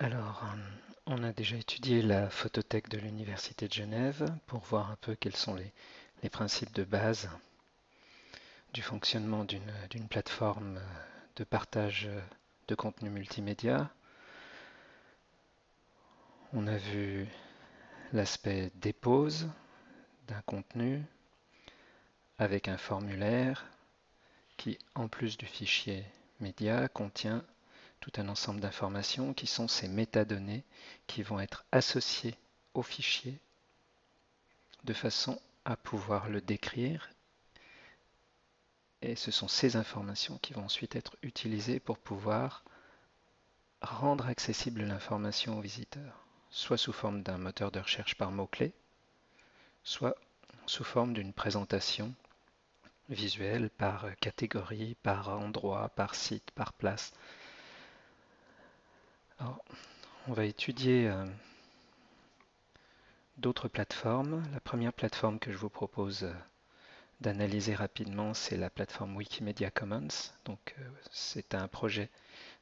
Alors, on a déjà étudié la photothèque de l'Université de Genève pour voir un peu quels sont les principes de base du fonctionnement d'une plateforme de partage de contenu multimédia. On a vu l'aspect dépose d'un contenu avec un formulaire qui, en plus du fichier média, contient tout un ensemble d'informations qui sont ces métadonnées qui vont être associées au fichier de façon à pouvoir le décrire. Et ce sont ces informations qui vont ensuite être utilisées pour pouvoir rendre accessible l'information au visiteur, soit sous forme d'un moteur de recherche par mots-clés, soit sous forme d'une présentation visuelle par catégorie, par endroit, par site, par place. Alors, on va étudier d'autres plateformes. La première plateforme que je vous propose d'analyser rapidement, c'est la plateforme Wikimedia Commons. Donc, c'est un projet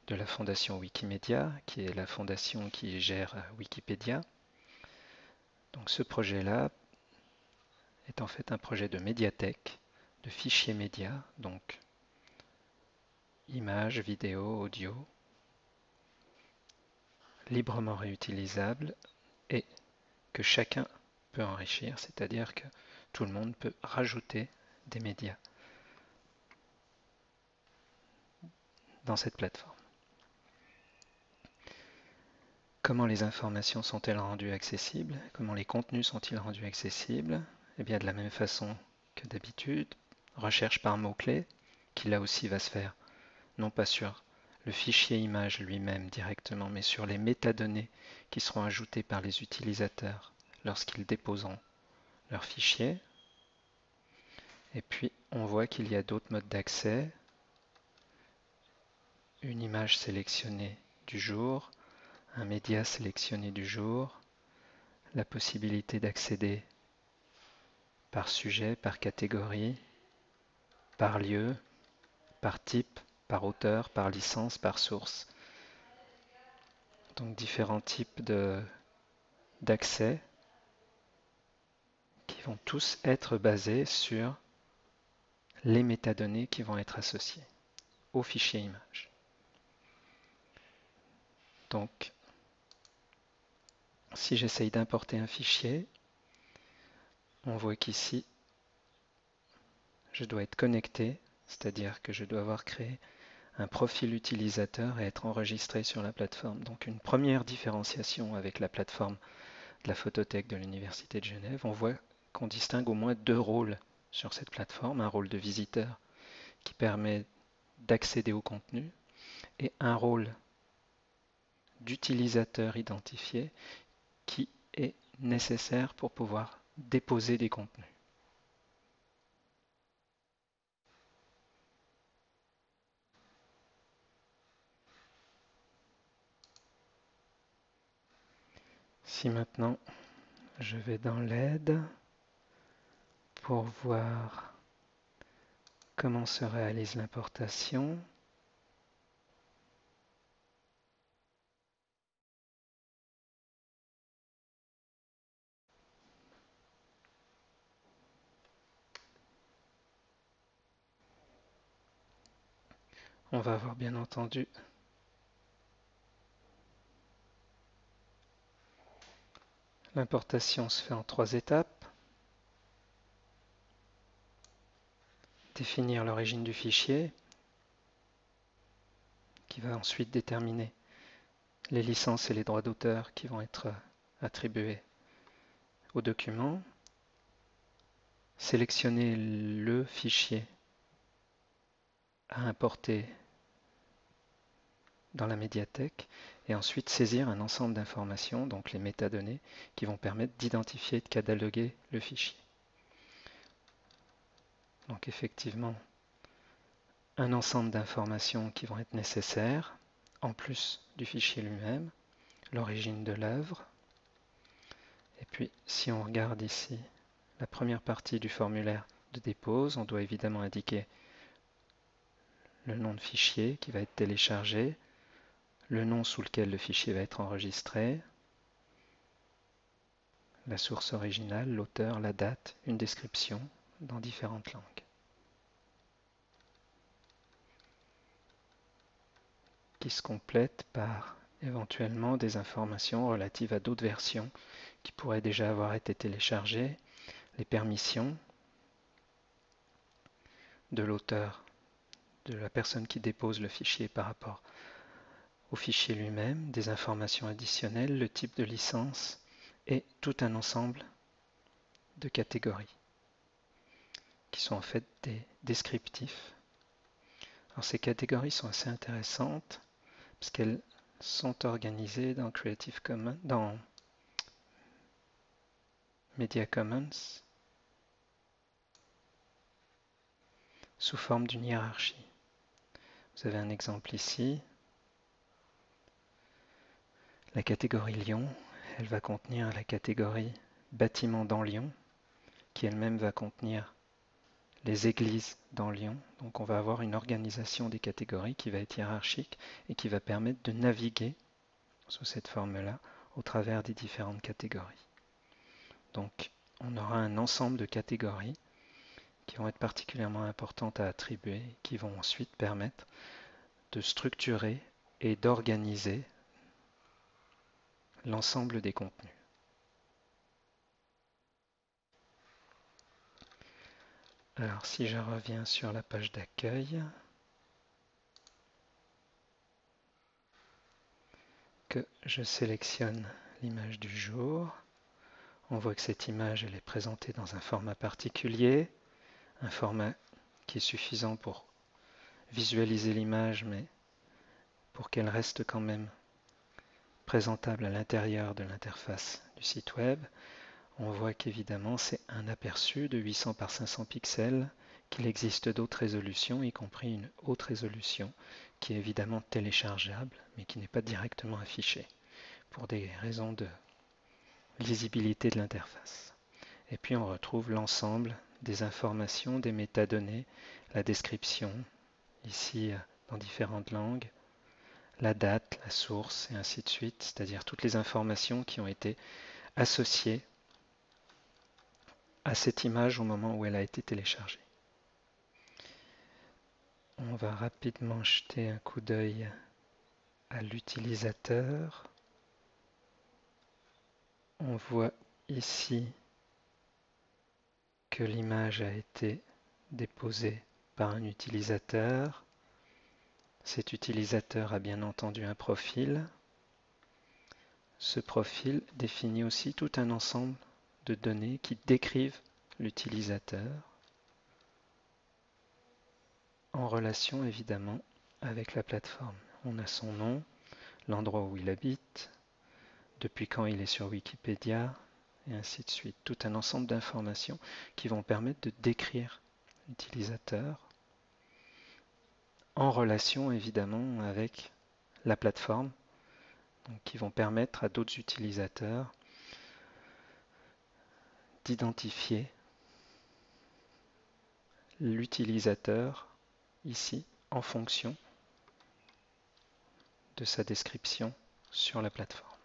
de la fondation Wikimedia, qui est la fondation qui gère Wikipédia. Donc, ce projet-là est en fait un projet de médiathèque, de fichiers médias, donc images, vidéos, audio, librement réutilisables et que chacun peut enrichir, c'est-à-dire que tout le monde peut rajouter des médias dans cette plateforme. Comment les informations sont-elles rendues accessibles? Comment les contenus sont-ils rendus accessibles? Eh bien, de la même façon que d'habitude, recherche par mots-clés, qui là aussi va se faire non pas sur le fichier image lui-même directement, mais sur les métadonnées qui seront ajoutées par les utilisateurs lorsqu'ils déposeront leur fichier. Et puis, on voit qu'il y a d'autres modes d'accès. Une image sélectionnée du jour, un média sélectionné du jour, la possibilité d'accéder par sujet, par catégorie, par lieu, par type, par auteur, par licence, par source. Donc différents types d'accès qui vont tous être basés sur les métadonnées qui vont être associées au fichier image. Donc, si j'essaye d'importer un fichier, on voit qu'ici, je dois être connecté, c'est-à-dire que je dois avoir créé un profil utilisateur et être enregistré sur la plateforme. Donc une première différenciation avec la plateforme de la photothèque de l'Université de Genève, on voit qu'on distingue au moins deux rôles sur cette plateforme, un rôle de visiteur qui permet d'accéder au contenu et un rôle d'utilisateur identifié qui est nécessaire pour pouvoir déposer des contenus. Si maintenant je vais dans l'aide pour voir comment se réalise l'importation, on va avoir bien entendu l'importation se fait en trois étapes. Définir l'origine du fichier, qui va ensuite déterminer les licences et les droits d'auteur qui vont être attribués au document. Sélectionner le fichier à importer dans la médiathèque et ensuite saisir un ensemble d'informations, donc les métadonnées, qui vont permettre d'identifier et de cataloguer le fichier. Donc effectivement, un ensemble d'informations qui vont être nécessaires, en plus du fichier lui-même, l'origine de l'œuvre. Et puis, si on regarde ici la première partie du formulaire de dépose, on doit évidemment indiquer le nom de fichier qui va être téléchargé, le nom sous lequel le fichier va être enregistré, la source originale, l'auteur, la date, une description dans différentes langues. Qui se complètent par éventuellement des informations relatives à d'autres versions qui pourraient déjà avoir été téléchargées, les permissions de l'auteur, de la personne qui dépose le fichier par rapport au fichier lui-même, des informations additionnelles, le type de licence et tout un ensemble de catégories qui sont en fait des descriptifs. Alors ces catégories sont assez intéressantes parce qu'elles sont organisées dans Creative Commons, dans Media Commons sous forme d'une hiérarchie. Vous avez un exemple ici. La catégorie Lyon, elle va contenir la catégorie bâtiments dans Lyon, qui elle-même va contenir les églises dans Lyon. Donc on va avoir une organisation des catégories qui va être hiérarchique et qui va permettre de naviguer sous cette forme-là au travers des différentes catégories. Donc on aura un ensemble de catégories qui vont être particulièrement importantes à attribuer, qui vont ensuite permettre de structurer et d'organiser l'ensemble des contenus. Alors si je reviens sur la page d'accueil, que je sélectionne l'image du jour, on voit que cette image elle est présentée dans un format particulier, un format qui est suffisant pour visualiser l'image, mais pour qu'elle reste quand même présentable à l'intérieur de l'interface du site web. On voit qu'évidemment c'est un aperçu de 800 par 500 pixels, qu'il existe d'autres résolutions, y compris une haute résolution, qui est évidemment téléchargeable, mais qui n'est pas directement affichée, pour des raisons de lisibilité de l'interface. Et puis on retrouve l'ensemble des informations, des métadonnées, la description, ici dans différentes langues, la date, la source, et ainsi de suite, c'est-à-dire toutes les informations qui ont été associées à cette image au moment où elle a été téléchargée. On va rapidement jeter un coup d'œil à l'utilisateur. On voit ici que l'image a été déposée par un utilisateur. Cet utilisateur a bien entendu un profil. Ce profil définit aussi tout un ensemble de données qui décrivent l'utilisateur en relation évidemment avec la plateforme. On a son nom, l'endroit où il habite, depuis quand il est sur Wikipédia, et ainsi de suite. Tout un ensemble d'informations qui vont permettre de décrire l'utilisateur en relation évidemment avec la plateforme, donc qui vont permettre à d'autres utilisateurs d'identifier l'utilisateur ici en fonction de sa description sur la plateforme.